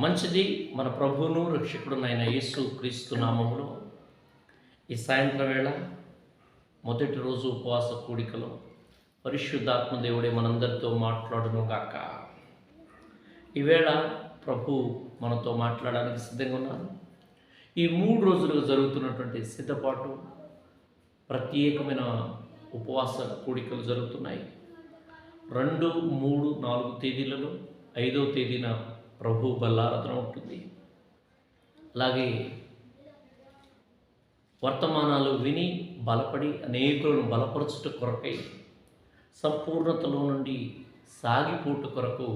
మంచిది. మన ప్రభువును రక్షకుడునైన యేసు క్రీస్తు నామములో ఈ సాయంత్రం వేళ మొదటి రోజు ఉపవాస కూడికలో పరిశుద్ధాత్మ దేవుడే మనందరితో మాట్లాడును గాక. ఈవేళ ప్రభు మనతో మాట్లాడడానికి సిద్ధంగా ఉన్నారు. ఈ 3 రోజులుగా జరుగుతున్నటువంటి సిద్ధపాటు ప్రత్యేకమైన ఉపవాస కూడికలు జరుగుతున్నాయి. 2, 3, 4 తేదీలలో 5వ తేదీన ప్రభు బల్లారాధన ఉంటుంది. అలాగే వర్తమానాలు విని బలపడి అనేకులను బలపరచుట కొరకై సంపూర్ణతలో నుండి సాగిపోటు కొరకు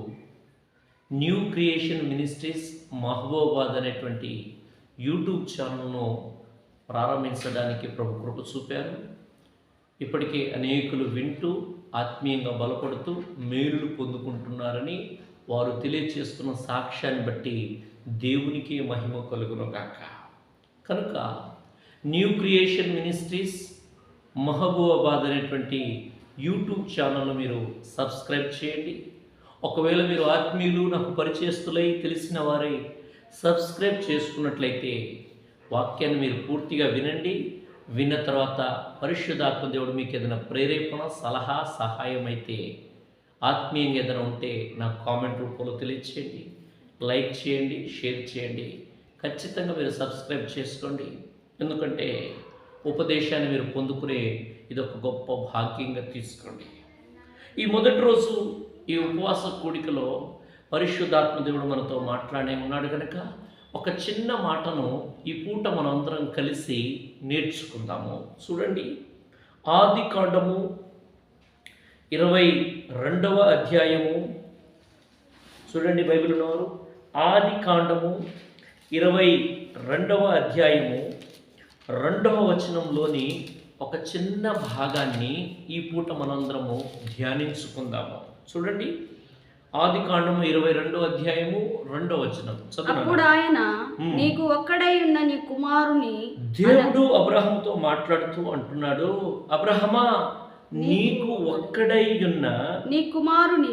న్యూ క్రియేషన్ మినిస్ట్రీస్ మహబూబాబాద్ అనేటువంటి యూట్యూబ్ ఛానల్ను ప్రారంభించడానికి ప్రభు కృప చూపారు. ఇప్పటికే అనేకులు వింటూ ఆత్మీయంగా బలపడుతూ మేలులు పొందుకుంటున్నారని వారు తెలియచేస్తున్న సాక్ష్యాన్ని బట్టి దేవునికి మహిమ కలుగును గాక. కనుక న్యూ క్రియేషన్ మినిస్ట్రీస్ మహబూబాబాద్ అనేటువంటి యూట్యూబ్ ఛానల్ను మీరు సబ్స్క్రైబ్ చేయండి. ఒకవేళ మీరు ఆత్మీయులు, నాకు పరిచయస్తులై తెలిసిన వారై సబ్స్క్రైబ్ చేసుకున్నట్లయితే వాక్యాన్ని మీరు పూర్తిగా వినండి. విన్న తర్వాత పరిశుద్ధాత్మ దేవుడు మీకు ఏదైనా ప్రేరేపణ, సలహా, సహాయం అయితే ఆత్మీయంగా ఏదైనా ఉంటే నాకు కామెంట్ రూపంలో తెలియచేయండి. లైక్ చేయండి, షేర్ చేయండి. ఖచ్చితంగా మీరు సబ్స్క్రైబ్ చేసుకోండి. ఎందుకంటే ఉపదేశాన్ని మీరు పొందుకునే ఇదొక గొప్ప భాగ్యంగా తీసుకోండి. ఈ మొదటి రోజు ఈ ఉపవాస కూడికలో పరిశుద్ధాత్మ దేవుడు మనతో మాట్లాడే ఉన్నాడు కనుక ఒక చిన్న మాటను ఈ పూట మనందరం కలిసి నేర్చుకుందాము. చూడండి, ఆదికాండము 22వ అధ్యాయము. చూడండి, బైబిల్ ఉన్నవారు ఆదికాండము 22వ అధ్యాయము 2వ వచనంలోని ఒక చిన్న భాగాన్ని ఈ పూట మనందరము ధ్యానించుకుందాము. చూడండి, ఆదికాండము 22వ అధ్యాయము 2వ వచనం. అప్పుడు ఆయన, నీకు ఒక్కడై ఉన్న నీ కుమారుని, దేవుడు అబ్రహాముతో మాట్లాడుతూ అంటున్నాడు, అబ్రహమా, నీకు ఒక్కడై ఉన్న నీ కుమారుడు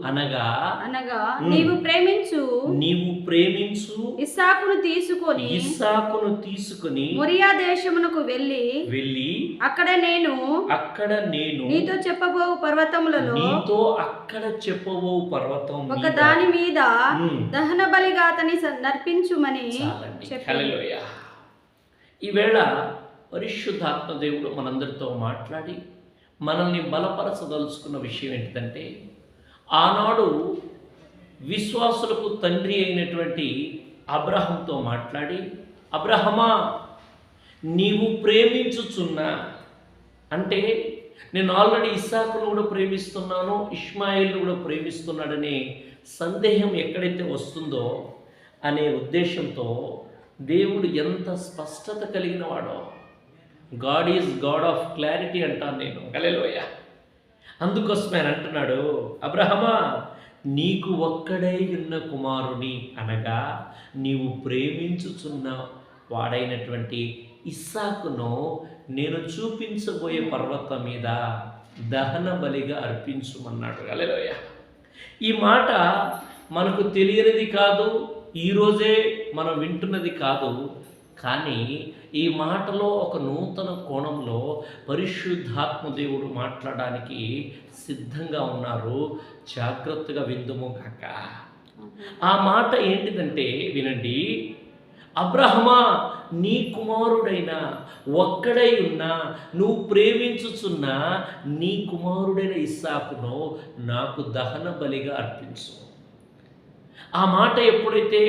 అనగా నీవు ప్రేమించు ఇస్సాకును తీసుకొని మొరియా దేశమునకు వెళ్ళి అక్కడ నేను నీతో చెప్పబోవు పర్వతం ఒక దాని మీద దహన బలిగా అతని నర్పించుమని చెప్పాడు. ఈవేళ పరిశుద్ధాత్మ దేవుడు మనందరితో మాట్లాడి మనల్ని బలపరచదలుచుకున్న విషయం ఏంటంటే, ఆనాడు విశ్వాసులకు తండ్రి అయినటువంటి అబ్రహాంతో మాట్లాడి, అబ్రహమా, నీవు ప్రేమించుచున్నా, అంటే నేను ఆల్రెడీ ఇస్సాకును కూడా ప్రేమిస్తున్నాను, ఇష్మాయిల్ను కూడా ప్రేమిస్తున్నాడనే సందేహం ఎక్కడైతే వస్తుందో అనే ఉద్దేశంతో దేవుడు ఎంత స్పష్టత కలిగిన వాడో. God is God of clarity అంటాను నేను. హల్లెలూయా. అందుకోసమే అంటున్నాడు, అబ్రహమా, నీకు ఒక్కడై ఉన్న కుమారుని అనగా నీవు ప్రేమించుచున్న వాడైనటువంటి ఇస్సాకును నేను చూపించబోయే పర్వతం మీద దహన బలిగా అర్పించుమన్నాడు. హల్లెలూయా. ఈ మాట మనకు తెలియనిది కాదు, ఈరోజే మనం వింటున్నది కాదు. కానీ ఈ మాటలో ఒక నూతన కోణంలో పరిశుద్ధాత్మ దేవుడు మాట్లాడడానికి సిద్ధంగా ఉన్నారు. జాగ్రత్తగా విందుము కాక. ఆ మాట ఏంటిదంటే వినండి, అబ్రహమా, నీ కుమారుడైన ఒక్కడై ఉన్నా నువ్వు ప్రేమించుచున్న నీ కుమారుడైన ఇస్సాకును నాకు దహన బలిగా అర్పించు. ఆ మాట ఎప్పుడైతే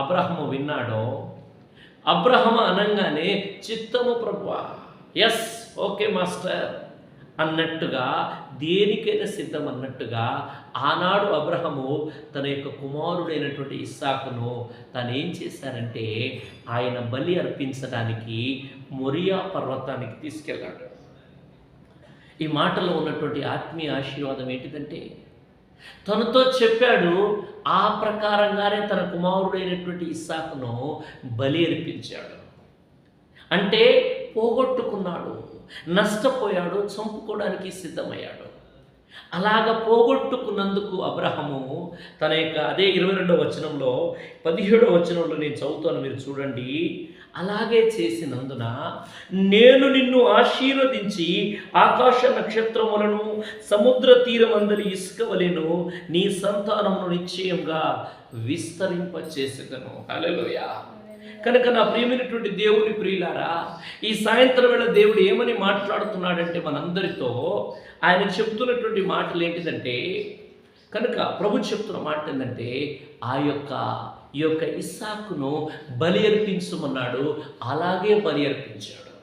అబ్రహము విన్నాడో, అబ్రహము అనగానే చిత్తము ప్రభువా, ఎస్, ఓకే మాస్టర్ అన్నట్టుగా, దేనికైనా సిద్ధం అన్నట్టుగా ఆనాడు అబ్రహము తన యొక్క కుమారుడైనటువంటి ఇస్సాకును తను ఏం చేశారంటే ఆయన బలి అర్పించడానికి మొరియా పర్వతానికి తీసుకెళ్ళాడు. ఈ మాటలో ఉన్నటువంటి ఆత్మీయ ఆశీర్వాదం ఏంటిదంటే, తనతో చెప్పాడు, ఆ ప్రకారంగానే తన కుమారుడైనటువంటి ఇస్సాకును బలి అర్పించాడు. అంటే పోగొట్టుకున్నాడు, నష్టపోయాడు, చంపుకోవడానికి సిద్ధమయ్యాడు. అలాగ పోగొట్టుకున్నందుకు అబ్రహాము తన యొక్క అదే 22వ వచనంలో 17వ వచనంలో నేను చదువుతాను, మీరు చూడండి. అలాగే చేసినందున నేను నిన్ను ఆశీర్వదించి ఆకాశ నక్షత్రములను సముద్ర తీరమందలి ఇసుక వలెను నీ సంతానమును నిశ్చయంగా విస్తరింపచేసేదను. హల్లెలూయా. కనుక నా ప్రియమైనటువంటి దేవుని ప్రియులారా, ఈ సాయంత్రం వేళ దేవుడు ఏమని మాట్లాడుతున్నాడంటే మనందరితో ఆయన చెప్తున్నటువంటి మాటలు ఏంటిదంటే, కనుక ప్రభు చెప్తున్న మాట ఏంటంటే ఈ యొక్క ఇస్సాకును బలి అర్పించమన్నాడు. అలాగే బలి అర్పించాడు.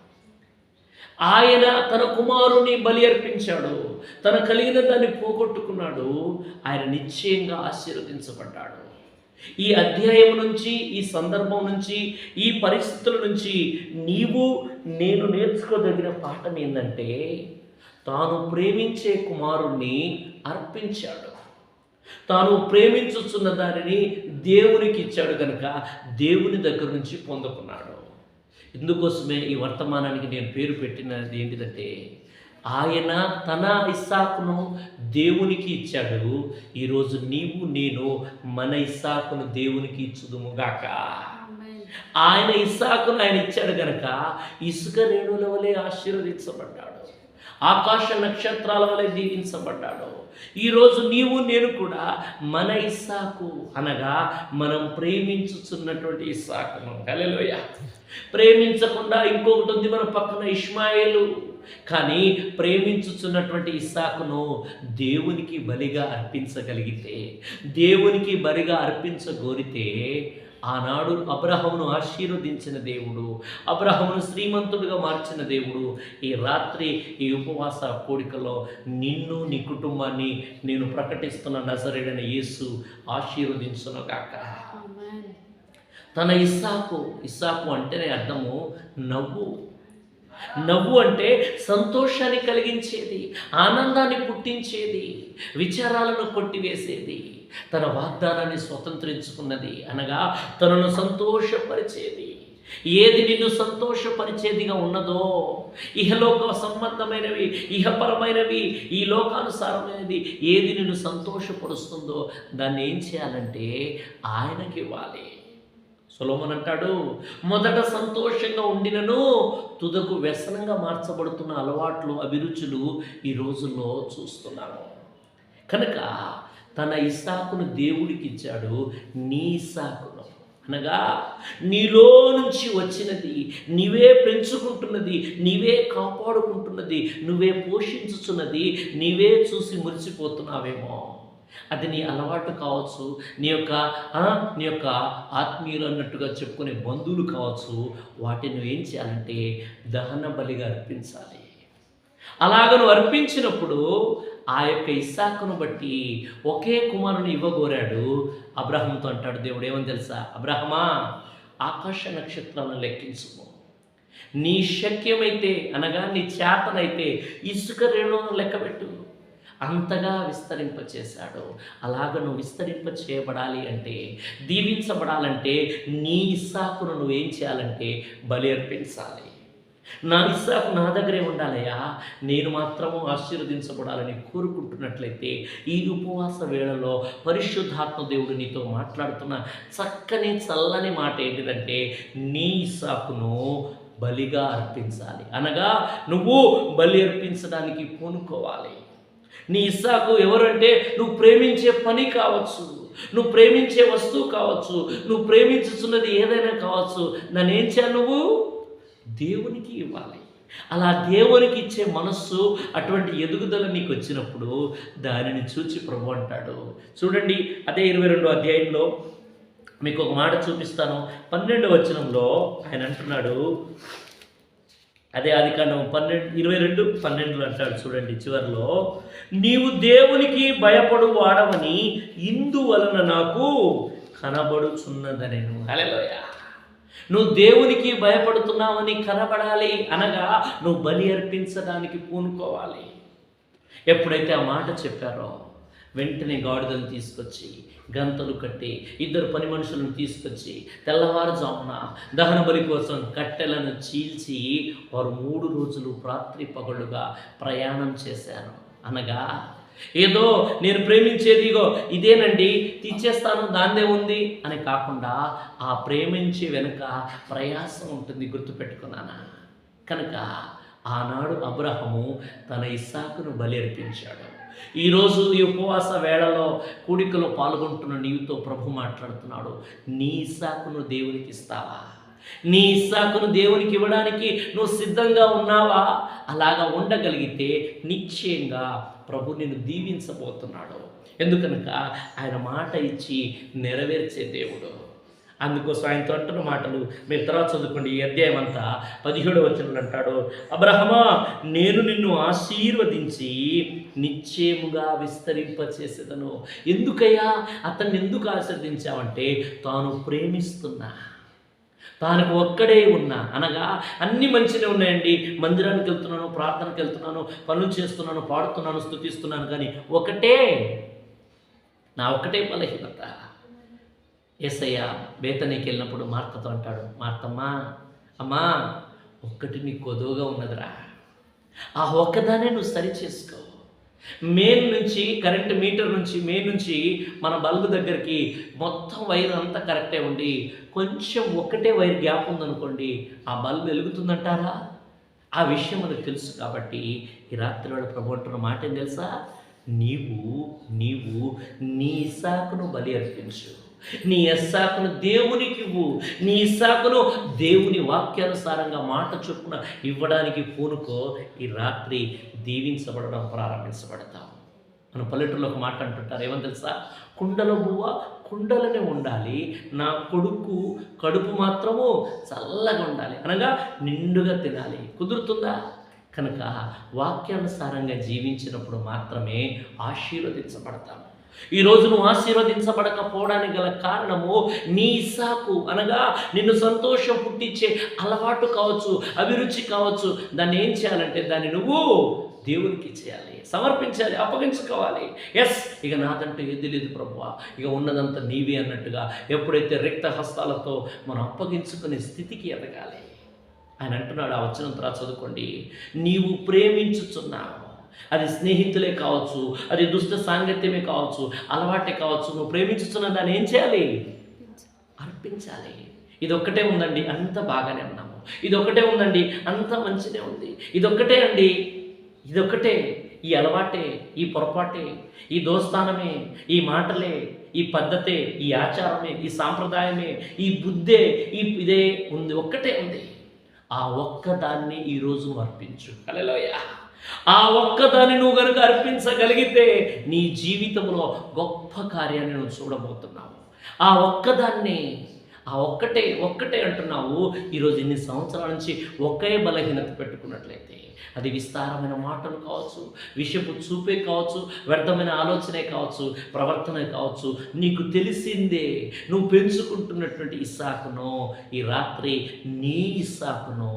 ఆయన తన కుమారుని బలి అర్పించాడు. తన కలిగిన దాన్ని పోగొట్టుకున్నాడు. ఆయన నిశ్చయంగా ఆశీర్వదించబడ్డాడు. ఈ అధ్యాయం నుంచి, ఈ సందర్భం నుంచి, ఈ పరిస్థితుల నుంచి నేను నేర్చుకోదగిన పాఠం ఏంటంటే, తాను ప్రేమించే కుమారుణ్ణి అర్పించాడు. తాను ప్రేమించుచున్న దానిని దేవునికి ఇచ్చాడు కనుక దేవుని దగ్గర నుంచి పొందుకున్నాడు. ఇందుకోసమే ఈ వర్తమానానికి నేను పేరు పెట్టినది ఏంటిదంటే, ఆయన తన ఇస్సాకును దేవునికి ఇచ్చాడు. ఈరోజు నేను మన ఇస్సాకును దేవునికి ఇచ్చుదుముగాక. ఆయన ఇస్సాకును ఆయన ఇచ్చాడు గనక ఇసుక రేణుల వలె ఆశీర్వదించబడ్డాడు. ఆకాశ నక్షత్రాల వలె దీవించబడ్డాడు. ఈరోజు నేను కూడా మన ఇస్సాకు అనగా మనం ప్రేమించుచున్నటువంటి ఇస్సాకును. హల్లెలూయా. ప్రేమించకుండా ఇంకొకటి ఉంది మన పక్కన, ఇష్మాయేలు. కానీ ప్రేమించుచున్నటువంటి ఇస్సాకును దేవునికి బలిగా అర్పించగలిగితే, దేవునికి బలిగా అర్పించగోరితే, ఆనాడు అబ్రహామును ఆశీర్వదించిన దేవుడు, అబ్రహామును శ్రీమంతుడిగా మార్చిన దేవుడు ఈ రాత్రి ఈ ఉపవాస కోడికలో నిన్ను నీ కుటుంబాన్ని నేను ప్రకటిస్తున్న నజరేయుడైన యేసు ఆశీర్వదించునుగాక. తన ఇస్సాకు అంటేనే అర్థము నవ్వు అంటే సంతోషాన్ని కలిగించేది, ఆనందాన్ని పుట్టించేది, విచారాలను కొట్టివేసేది, తన వాగ్దానాన్ని స్వతంత్రించుకున్నది అనగా తనను సంతోషపరిచేది. ఏది నిన్ను సంతోషపరిచేదిగా ఉన్నదో, ఇహలోక సంబంధమైనవి, ఇహపరమైనవి, ఈ లోకానుసారమైనది ఏది నిన్ను సంతోషపరుస్తుందో దాన్ని ఏం చేయాలంటే ఆయనకి ఇవ్వాలి. సొలొమోను అంటాడు, మొదట సంతోషంగా ఉండినను తుదకు వ్యసనంగా మార్చబడుతున్న అలవాట్లు, అభిరుచులు ఈ రోజుల్లో చూస్తున్నాను. కనుక తన ఇస్సాకును దేవుడికి ఇచ్చాడు. నీ ఇస్సాకును అనగా నీలో నుంచి వచ్చినది, నీవే పెంచుకుంటున్నది, నీవే కాపాడుకుంటున్నది, నువ్వే పోషించుచున్నది, నీవే చూసి మురిసిపోతున్నావేమో. అది నీ అలవాటు కావచ్చు, నీ యొక్క ఆత్మీయులు అన్నట్టుగా చెప్పుకునే బంధువులు కావచ్చు. వాటిని నువ్వు ఏం చేయాలంటే దహన బలిగా అర్పించాలి. అలాగ నువ్వు అర్పించినప్పుడు ఆ యొక్క ఇస్సాకును బట్టి ఒకే కుమారుని ఇవ్వగోరాడు. అబ్రహాముతో అంటాడు దేవుడు, ఏమని తెలుసా? అబ్రహమా, ఆకాశ నక్షత్రాలను లెక్కించుము, నీ శక్యమైతే అనగా నీ చేతనైతే ఇసుక రేణువును లెక్కబెట్టు. అంతగా విస్తరింపచేశాడు. అలాగ నువ్వు విస్తరింప చేయబడాలి అంటే, దీవించబడాలంటే నీ ఇస్సాకును నువ్వేం చేయాలంటే బలి అర్పించాలి. నా ఇస్సాకు నా దగ్గరే ఉండాలయ్యా, నేను మాత్రము ఆశీర్వదించబడాలని కోరుకుంటున్నట్లయితే ఈ ఉపవాస వేళలో పరిశుద్ధాత్మ దేవుడు నీతో మాట్లాడుతున్న చక్కని చల్లని మాట ఏంటిదంటే, నీ ఇస్సాకును బలిగా అర్పించాలి. అనగా నువ్వు బలి అర్పించడానికి పూనుకోవాలి. నీ ఇస్సాకు ఎవరంటే, నువ్వు ప్రేమించే పని కావచ్చు, నువ్వు ప్రేమించే వస్తువు కావచ్చు, నువ్వు ప్రేమించుతున్నది ఏదైనా కావచ్చు. నన్ను ఏం చేయాలి? నువ్వు దేవునికి ఇవ్వాలి. అలా దేవునికి ఇచ్చే మనస్సు, అటువంటి ఎదుగుదల నీకు వచ్చినప్పుడు దానిని చూచి ప్రభు అంటాడు. చూడండి, అదే 22వ అధ్యాయంలో మీకు ఒక మాట చూపిస్తాను. 12వ వచనంలో ఆయన అంటున్నాడు, అదే ఆదికాండం 22:12 అంటాడు. చూడండి చివరిలో, నీవు దేవునికి భయపడు వాడవని ఇందువలన నాకు కనబడుచున్నదనెను. హల్లెలూయా. నువ్వు దేవునికి భయపడుతున్నావని కనబడాలి అనగా నువ్వు బలి అర్పించడానికి పూనుకోవాలి. ఎప్పుడైతే ఆ మాట చెప్పారో వెంటనే గాడిదలు తీసుకొచ్చి గంతలు కట్టి 2 పని మనుషులను తీసుకొచ్చి తెల్లవారుజామున దహన బలి కోసం కట్టెలను చీల్చి వారు 3 రోజులు రాత్రి పగలుగా ప్రయాణం చేశారు. అనగా ఏదో నేను ప్రేమించేది ఇగో ఇదేనండి, తీర్చేస్తాను దాందే ఉంది అని కాకుండా ఆ ప్రేమించే వెనుక ప్రయాసం ఉంటుంది, గుర్తుపెట్టుకున్నానా. కనుక ఆనాడు అబ్రహాము తన ఇస్సాకును బలి అర్పించాడు. ఈరోజు ఈ ఉపవాస వేళలో కూడికలో పాల్గొంటున్న నీవుతో ప్రభు మాట్లాడుతున్నాడు. నీ ఇస్సాకును దేవునికి ఇస్తావా? నీ ఇస్సాకును దేవునికి ఇవ్వడానికి నువ్వు సిద్ధంగా ఉన్నావా? అలాగా ఉండగలిగితే నిశ్చయంగా ప్రభు నిన్ను దీవించబోతున్నాడు. ఎందుకనక ఆయన మాట ఇచ్చి నెరవేర్చే దేవుడు. అందుకోసం ఆయనతో అంటున్న మాటలు మీరు తర్వాత చదువుకోండి. ఈ అధ్యాయం అంతా 17వ వచనంలో అంటాడు, అబ్రహమా, నేను నిన్ను ఆశీర్వదించి నిశ్చయముగా విస్తరింపచేసేదను. ఎందుకయ్యా అతన్ని ఎందుకు ఆశీర్వదించావంటే తాను ప్రేమిస్తున్నా, తానికి ఒక్కడే ఉన్నా, అనగా అన్ని మంచిగా ఉన్నాయండి, మందిరానికి వెళ్తున్నాను, ప్రార్థనకి వెళ్తున్నాను, పనులు చేస్తున్నాను, పాడుతున్నాను, స్తుతిస్తున్నాను, కానీ నా ఒక్కటే బలహీనత. యేసయ్య బేతనీకి వెళ్ళినప్పుడు మార్తతో అంటాడు, మార్తమ్మా, అమ్మా, ఒక్కటి నీకు కొదువుగా ఉన్నదిరా, ఆ ఒక్కదానే నువ్వు సరి చేసుకో. మెయిన్ నుంచి కరెంట్ మీటర్ నుంచి మెయిన్ నుంచి మన బల్బు దగ్గరికి మొత్తం వైర్ అంతా కరెక్టే ఉండి కొంచెం ఒక్కటే వైర్ గ్యాప్ ఉందనుకోండి, ఆ బల్బు వెలుగుతుందంటారా? ఆ విషయం మనకు తెలుసు. కాబట్టి ఈ రాత్రి వాడు ప్రభు అంటున్న మాట ఏం తెలుసా? నీవు నీ ఇస్సాకును బలి అర్పించు, నీ ఇస్సాకును దేవునికి ఇవ్వు, నీ ఇస్సాకును దేవుని వాక్యానుసారంగా మాట చొప్పున ఇవ్వడానికి పూనుకో. ఈ రాత్రి దీవించబడడం ప్రారంభించబడతాం. మన పల్లెటూరులో ఒక మాట అంటుంటారు, ఏమని తెలుసా? కుండలో బువ్వ కుండలనే ఉండాలి, నా కొడుకు కడుపు మాత్రము చల్లగా ఉండాలి, అనగా నిండుగా తినాలి. కుదురుతుందా? కనుక వాక్యానుసారంగా జీవించినప్పుడు మాత్రమే ఆశీర్వదించబడతాము. ఈరోజు నువ్వు ఆశీర్వదించబడకపోవడానికి గల కారణము నీ ఇస్సాకు, అనగా నిన్ను సంతోషం పుట్టించే అలవాటు కావచ్చు, అభిరుచి కావచ్చు. దాన్ని ఏం చేయాలంటే దాన్ని నువ్వు దేవునికి చేయాలి, సమర్పించాలి, అప్పగించుకోవాలి. ఎస్, ఇక నాదంటూ ఏది లేదు ప్రభువా, ఇక ఉన్నదంతా నీవే అన్నట్టుగా ఎప్పుడైతే రిక్త హస్తాలతో మనం అప్పగించుకునే స్థితికి ఎదగాలి. ఆయన అంటున్నాడు, ఆ వచనం తర్వాత చదువుకోండి, నీవు ప్రేమించుచున్నావు, అది స్నేహితులే కావచ్చు, అది దుష్ట సాంగత్యమే కావచ్చు, అలవాటే కావచ్చు, నువ్వు ప్రేమించుతున్న దాన్ని ఏం చేయాలి? అర్పించాలి. ఇదొక్కటే ఉందండి, అంత బాగానే ఉన్నాము, ఇదొక్కటే ఉందండి, అంత మంచిదే ఉంది, ఇదొక్కటే, ఈ అలవాటే, ఈ పొరపాటే, ఈ దోస్తానమే, ఈ మాటలే, ఈ పద్ధతే, ఈ ఆచారమే, ఈ సాంప్రదాయమే, ఈ బుద్ధే, ఇదే ఉంది, ఒక్కటే ఉంది. ఆ ఒక్కదాన్ని ఈరోజు అర్పించు. హల్లెలూయా. ఆ ఒక్కదాన్ని నువ్వు కనుక అర్పించగలిగితే నీ జీవితంలో గొప్ప కార్యాన్ని నువ్వు చూడబోతున్నావు. ఆ ఒక్కదాన్ని, ఆ ఒక్కటే అంటున్నావు. ఈరోజు ఇన్ని సంవత్సరాల నుంచి ఒకే బలహీనత పెట్టుకున్నట్లయితే అది విస్తారమైన మాటలు కావచ్చు, విషపు చూపే కావచ్చు, వ్యర్థమైన ఆలోచనే కావచ్చు, ప్రవర్తన కావచ్చు, నీకు తెలిసిందే నువ్వు పెంచుకుంటున్నటువంటి ఇస్సాకును ఈ రాత్రి నీ ఇస్సాకును,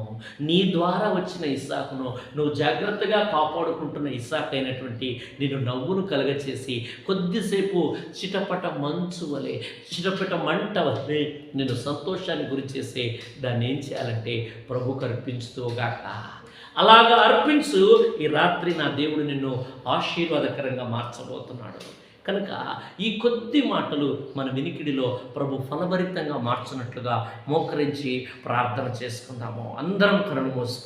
నీ ద్వారా వచ్చిన ఇస్సాకును, నువ్వు జాగ్రత్తగా కాపాడుకుంటున్న ఇస్సాకు అయినటువంటి నేను నవ్వును కలగచేసి కొద్దిసేపు చిటపట మంచు వలె, చిటపట మంట వలె నేను సంతోషాన్ని గురి చేసే దాన్ని ఏం చేయాలంటే ప్రభుకు అర్పించుతూగాక. అలాగా అర్పించు. ఈ రాత్రి నా దేవుడు నిన్ను ఆశీర్వాదకరంగా మార్చబోతున్నాడు. కనుక ఈ కొద్ది మాటలు మన వినికిడిలో ప్రభు ఫలభరితంగా మార్చినట్లుగా మోకరించి ప్రార్థన చేసుకుందాము. అందరం కనులు మూసుకుందాం.